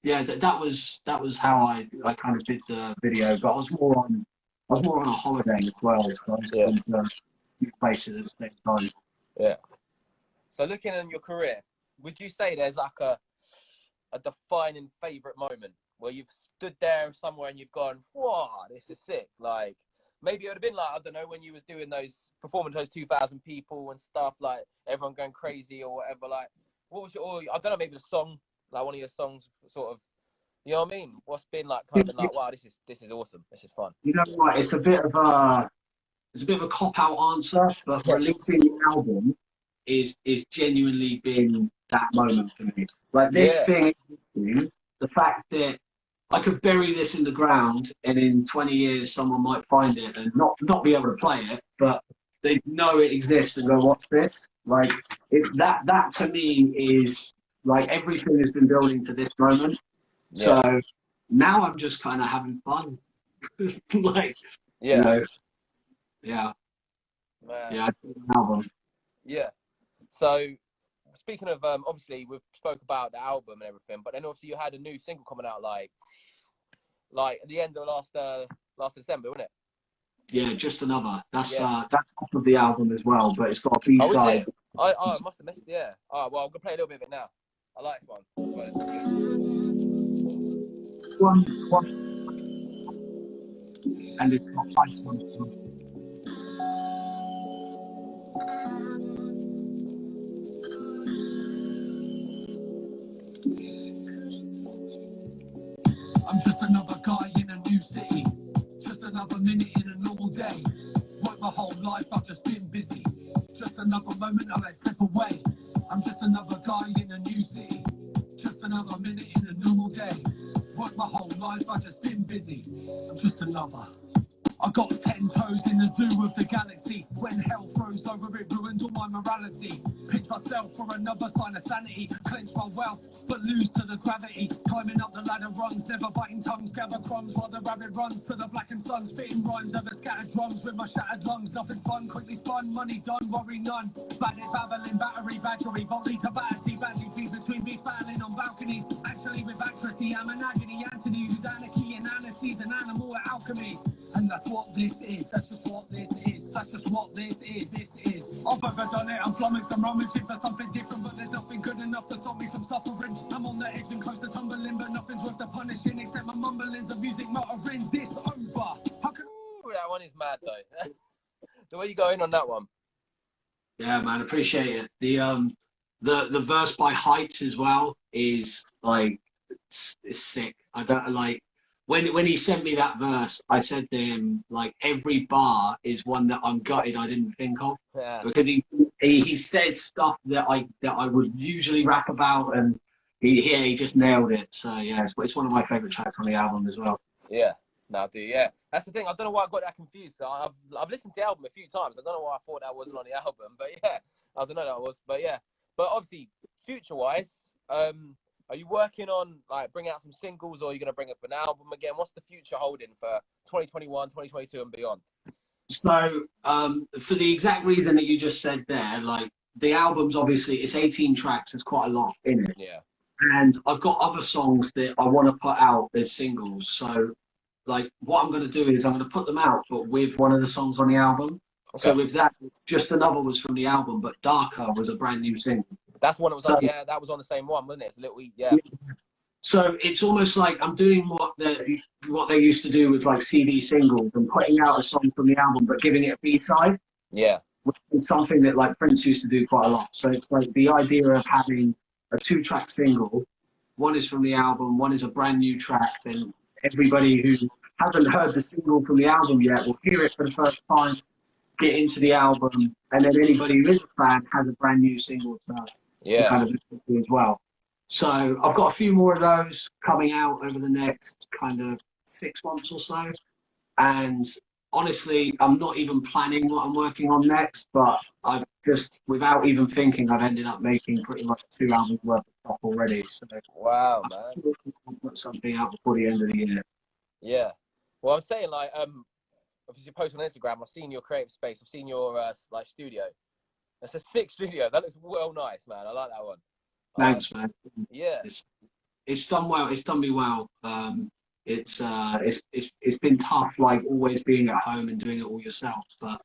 yeah, that was how I kind of did the video, but I was more on a holiday as well, so I was going to a few places at the same time. Yeah. So looking at your career, would you say there's like a defining favourite moment where you've stood there somewhere and you've gone, "Whoa, this is sick"? Like maybe it would have been like, I don't know, when you was doing performing to those 2,000 people and stuff, like everyone going crazy or whatever. Like, what was or I don't know, maybe the song. Like one of your songs, sort of, you know what I mean? What's been like, kind of like, wow, this is awesome, this is fun. You know what? It's a bit of a cop-out answer, but releasing the album is genuinely been that moment for me. Like this thing, the fact that I could bury this in the ground, and in 20 years someone might find it and not be able to play it, but they know it exists and go, "What's this?" Like that to me is. Like everything has been building to this moment, so now I'm just kind of having fun. Like, you know, album. Yeah. So speaking of, obviously we've spoke about the album and everything, but then obviously you had a new single coming out like at the end of last December, wasn't it? Yeah, Just Another. That's off of the album as well, but it's got a B-side. I must have missed it. Yeah. Well, I'm gonna play a little bit of it now. I like this one. One, and it's got lights on it. I'm just another guy in a new city, just another minute in a normal day. Work my whole life, I've just been busy. Just another moment, now let's step away. I'm just another guy in a new city, just another minute in a normal day. Work my whole life, I've just been busy. I'm just another. I got 10 toes in the zoo of the galaxy. When hell froze over, it ruined all my morality. Picked myself for another sign of sanity. Clench my wealth, but lose to the gravity. Climbing up the ladder rungs, never biting tongues. Gather crumbs while the rabbit runs to the blackened sun. Spitting rhymes over scattered drums with my shattered lungs. Nothing's fun, quickly spun, money done, worry none. Batted, babbling, battery, volley to battersea. Badly peas between beef battling on balconies. Actually with accuracy, I'm an agony. Anthony, who's anarchy and anaesthesia, an animal at alchemy. And that's what this is, that's just what this is, that's just what this is, I've overdone it, I'm flummoxed, I'm rummaging for something different, but there's nothing good enough to stop me from suffering. I'm on the edge and close to tumbling, but nothing's worth the punishing, except my mumblings of music muttering, it's over. How can... Ooh, that one is mad though. The way you go in on that one. Yeah, man, appreciate it. The verse by Heights as well is like, it's sick. I don't like, when he sent me that verse, I said to him, like, every bar is one that I'm gutted I didn't think of, Yeah. because he says stuff that I would usually rap about, and he just nailed it. So yeah, it's one of my favorite tracks on the album as well. Yeah. No, I do. Yeah. That's the thing. I don't know why I got that confused. So I've listened to the album a few times. I don't know why I thought that wasn't on the album, but yeah, I don't know that was. But yeah, but obviously, future-wise, are you working on like bringing out some singles, or are you gonna bring up an album again? What's the future holding for 2021, 2022, and beyond? So for the exact reason that you just said there, like the album's obviously it's 18 tracks. There's quite a lot in it. Yeah. And I've got other songs that I want to put out as singles. So, like, what I'm going to do is I'm going to put them out, but with one of the songs on the album. Okay. So with that, Just Another was from the album, but Darker was a brand new single. That's one that was So- on. Yeah, that was on the same one, wasn't it? It's a little. Yeah. So it's almost like I'm doing what they used to do with like CD singles and putting out a song from the album, but giving it a B-side. Yeah. Which is something that like Prince used to do quite a lot. So it's like the idea of having a 2-track single. One is from the album, one is a brand new track. Then everybody who hasn't heard the single from the album yet will hear it for the first time, get into the album, and then anybody who is a fan has a brand new single to kind of listen to as well. So I've got a few more of those coming out over the next kind of 6 months or so. And honestly, I'm not even planning what I'm working on next, but I've just, without even thinking, I've ended up making pretty much 2 albums worth of stuff already. So Wow, man. I'm sure I'll put something out before the end of the year. Yeah. Well, I'm saying like obviously you post on Instagram. I've seen your creative space. I've seen your like studio. It's a sick studio. That looks well nice, man. I like that one. Thanks, man. Yeah. It's done well. It's done me well. It's been tough, like always being at home and doing it all yourself. But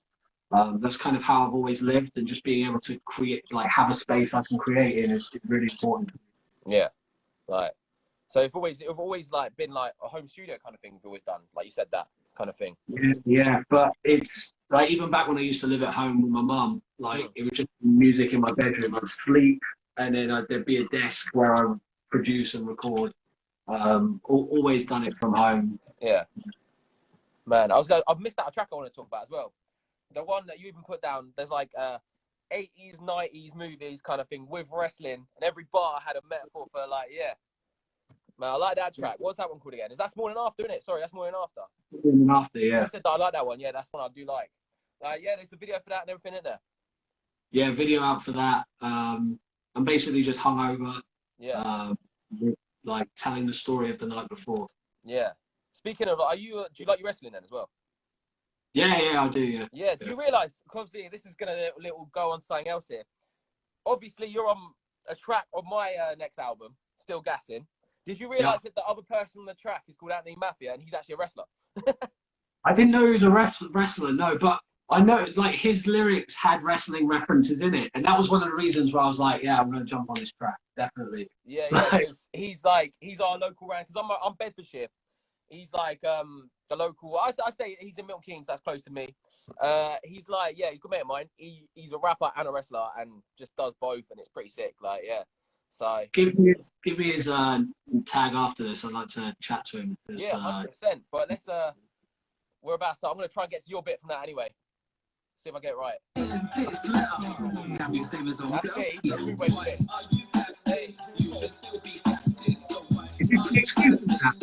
that's kind of how I've always lived, and just being able to create, like, have a space I can create in is really important. Yeah. Like, so you've always like been like a home studio kind of thing. You've always done, like you said, that kind of thing. Yeah. But it's like even back when I used to live at home with my mum, like it was just music in my bedroom. I'd sleep, and then there'd be a desk where I would produce and record. Always done it from home. Yeah. Man, I've missed out a track I want to talk about as well. The one that you even put down, there's like 80s, 90s movies kind of thing with wrestling, and every bar had a metaphor for like, yeah. Man, I like that track. What's that one called again? Is that Morning After, isn't it? Sorry, that's Morning After. Morning After, yeah. I said that I like that one. Yeah, that's one I do like. Yeah, there's a video for that and everything in there. Yeah, video out for that. I'm basically just hungover. Yeah. Like telling the story of the night before. Yeah. Speaking of, do you like your wrestling then as well? Yeah, I do. Yeah. Yeah. Do you realise? Because this is gonna little go on something else here. Obviously, you're on a track on my next album, Still Gassing. Did you realise that the other person on the track is called Anthony Mafia and he's actually a wrestler? I didn't know he was a wrestler. No, but I know like his lyrics had wrestling references in it, and that was one of the reasons why I was like, yeah, I'm gonna jump on this track, definitely. Yeah. He's our local round because I'm Bedfordshire. He's like the local. I say he's in Milton Keynes, that's close to me. He's like, yeah, he's a good mate of mine. He's a rapper and a wrestler and just does both, and it's pretty sick. Like, yeah. So give me his tag after this. I'd like to chat to him. Yeah, 100%. But let's we're about to start. I'm gonna try and get to your bit from that anyway. See if I get it right. That's me. Let's replay the bit. Hey, you should still be acting, so why? Is this an excuse for that?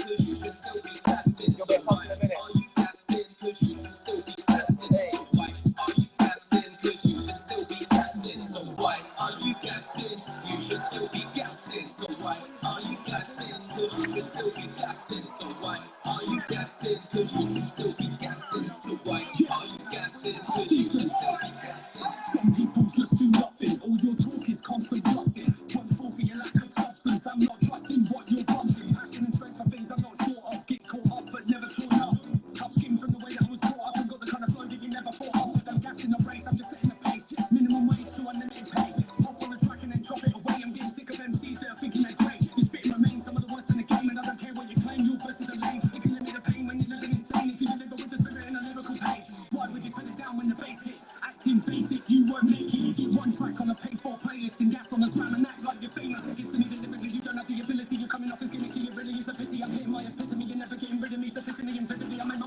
You'll get pumped in a minute. Some people just do nothing. All your talk is constant bluffing. Can't fall for your lack of substance. I'm not trusting what you're pumping. Passion and strength for things I'm not sure of. Get caught up but never torn up. Tough skin from the way that I was brought up. I've got the kind of flow that you never thought of. I'm gassing the race. I'm just setting the pace. Minimum wage to unlimited pay. Hop on the track and then drop it away. I'm getting sick of MCs that are thinking they're great. You're spitting remain some of the worst in the game, and I don't care what you claim. Your verse is a lane. It can limit the pain when you're living insane. If you deliver with the spirit in a lyrical page, why would you turn it down when the bass hits? Acting basic, you won't make it. You get one track on a paid for playlist and gas on the gram and act like you're famous. It's to me deliberately. You don't have the ability. You're coming off as gimmicky. It really is a pity. I'm hitting my epitome. You're never getting rid of me.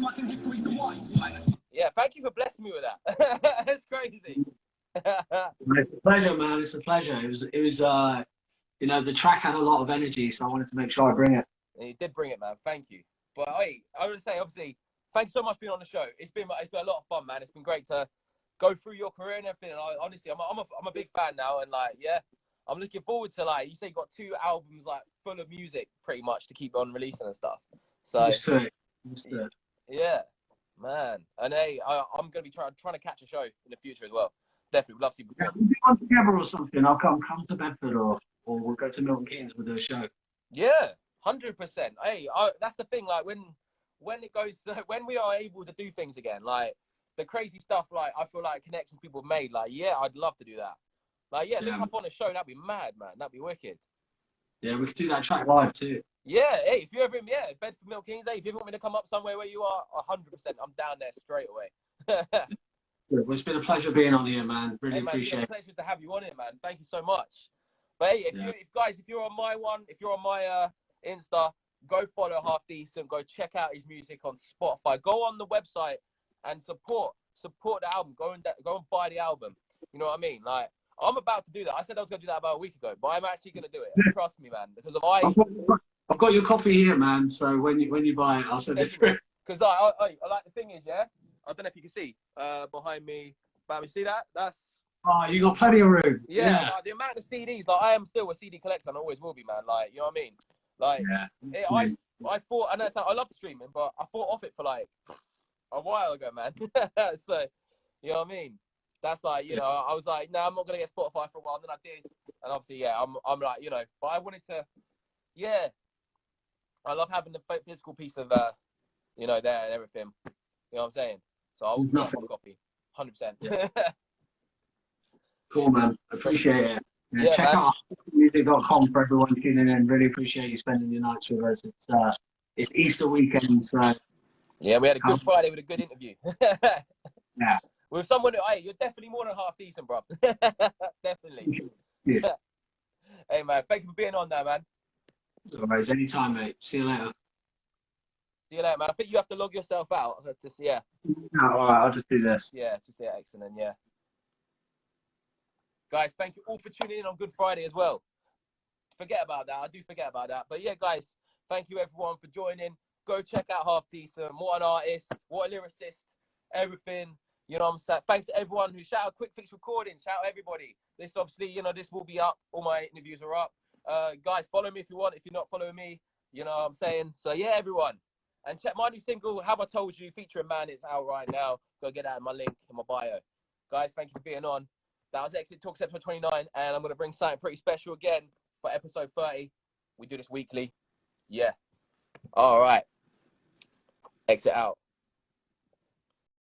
marking history's the why. Yeah, thank you for blessing me with that. That's crazy. It's a pleasure, man. It's a pleasure. It was you know, the track had a lot of energy, so I wanted to make sure I bring it. And you did bring it, man. Thank you. But hey, I would say, obviously, thanks so much for being on the show. It's been a lot of fun, man. It's been great to go through your career and everything. And honestly, I'm a big fan now, and like, yeah, I'm looking forward to, like, you say you got 2 albums like full of music, pretty much, to keep on releasing and stuff. So Understood. yeah, man. And hey, I'm gonna be trying to catch a show in the future as well. Definitely would love to see you Yeah, before. we'll be on together or something. I'll come to Bedford, or we'll go to Milton Keynes. We'll do a show. Yeah, 100%. Hey, that's the thing. Like when it goes, when we are able to do things again, like the crazy stuff. Like I feel like connections people have made. Like yeah, I'd love to do that. Like yeah, link up on a show. That'd be mad, man. That'd be wicked. Yeah, we could do that track live too. Yeah, hey, if you're ever in Bedford, Milton Keynes, hey, if you want me to come up somewhere where you are, 100%, I'm down there straight away. Well, it's been a pleasure being on here, man. Really Hey, man, appreciate it's been a pleasure to have you on it, man. Thank you so much. But hey, if you're on my one, if you're on my Insta, go follow Half Decent. Go check out his music on Spotify. Go on the website and support the album. Go and buy the album. You know what I mean? Like I'm about to do that. I said I was going to do that about a week ago, but I'm actually going to do it. Trust me, man. Because I've got your copy here, man. So when you buy it, I'll send it through. Because I like the thing is, yeah. I don't know if you can see behind me. Bam, you see that? That's Oh, you got plenty of room. yeah. Like, the amount of CDs. Like I am still a CD collector and always will be, man. Like you know what I mean? Like I thought, and I love streaming, but I thought off it for like a while ago, man. So you know what I mean? That's like, you know, I was like, no, I'm not gonna get Spotify for a while. And then I did, and obviously, yeah, I'm like, you know, but I wanted to, yeah, I love having the physical piece of, you know, there and everything. You know what I'm saying? So I will get my copy, 100%. Cool, man. Appreciate it. Yeah, check man. out music.com for everyone tuning in. Really appreciate you spending your nights with us. It's Easter weekend, so Yeah, we had a good Friday with a good interview. yeah. With someone who, hey, you're definitely more than half decent, bro. Definitely. Yeah. Hey, man, thank you for being on there, man. Alright, anytime, mate. See you later. See you later, man. I think you have to log yourself out. Just, yeah. No, alright, I'll just do this. Yeah, just yeah, excellent, yeah. Guys, thank you all for tuning in on Good Friday as well. Forget about that. I do forget about that. But yeah, guys, thank you everyone for joining. Go check out Half Decent. What an artist. What a lyricist. Everything. You know what I'm saying? Thanks to everyone who shout out Quickfix Recordings. Shout out everybody. This obviously, you know, this will be up. All my interviews are up. Guys, follow me if you want. If you're not following me, you know what I'm saying? So yeah, everyone. And check my new single, Have I Told You, featuring Man. It's out right now. Go get that in my link in my bio. Guys, thank you for being on. That was Exit Talks episode 29, and I'm going to bring something pretty special again for episode 30. We do this weekly. Yeah. All right. Exit out.